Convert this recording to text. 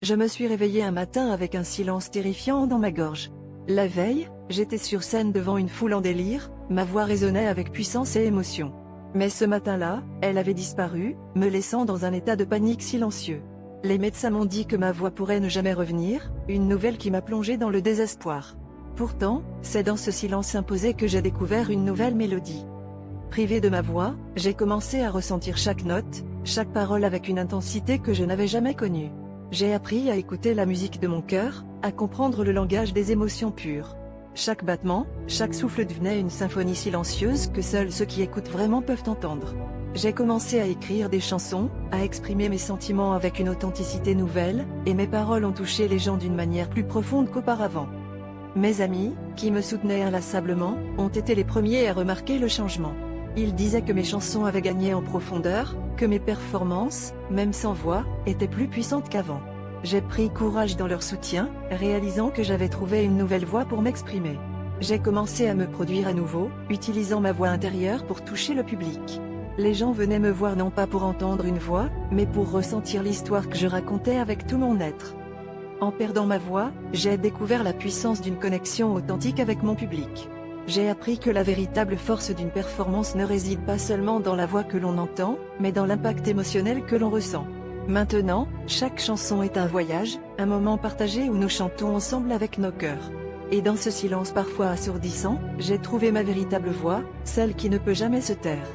Je me suis réveillée un matin avec un silence terrifiant dans ma gorge. La veille, j'étais sur scène devant une foule en délire, ma voix résonnait avec puissance et émotion. Mais ce matin-là, elle avait disparu, me laissant dans un état de panique silencieux. Les médecins m'ont dit que ma voix pourrait ne jamais revenir, une nouvelle qui m'a plongée dans le désespoir. Pourtant, c'est dans ce silence imposé que j'ai découvert une nouvelle mélodie. Privée de ma voix, j'ai commencé à ressentir chaque note, chaque parole avec une intensité que je n'avais jamais connue. J'ai appris à écouter la musique de mon cœur, à comprendre le langage des émotions pures. Chaque battement, chaque souffle devenait une symphonie silencieuse que seuls ceux qui écoutent vraiment peuvent entendre. J'ai commencé à écrire des chansons, à exprimer mes sentiments avec une authenticité nouvelle, et mes paroles ont touché les gens d'une manière plus profonde qu'auparavant. Mes amis, qui me soutenaient inlassablement, ont été les premiers à remarquer le changement. Ils disaient que mes chansons avaient gagné en profondeur, que mes performances, même sans voix, étaient plus puissantes qu'avant. J'ai pris courage dans leur soutien, réalisant que j'avais trouvé une nouvelle voie pour m'exprimer. J'ai commencé à me produire à nouveau, utilisant ma voix intérieure pour toucher le public. Les gens venaient me voir non pas pour entendre une voix, mais pour ressentir l'histoire que je racontais avec tout mon être. En perdant ma voix, j'ai découvert la puissance d'une connexion authentique avec mon public. J'ai appris que la véritable force d'une performance ne réside pas seulement dans la voix que l'on entend, mais dans l'impact émotionnel que l'on ressent. Maintenant, chaque chanson est un voyage, un moment partagé où nous chantons ensemble avec nos cœurs. Et dans ce silence parfois assourdissant, j'ai trouvé ma véritable voix, celle qui ne peut jamais se taire.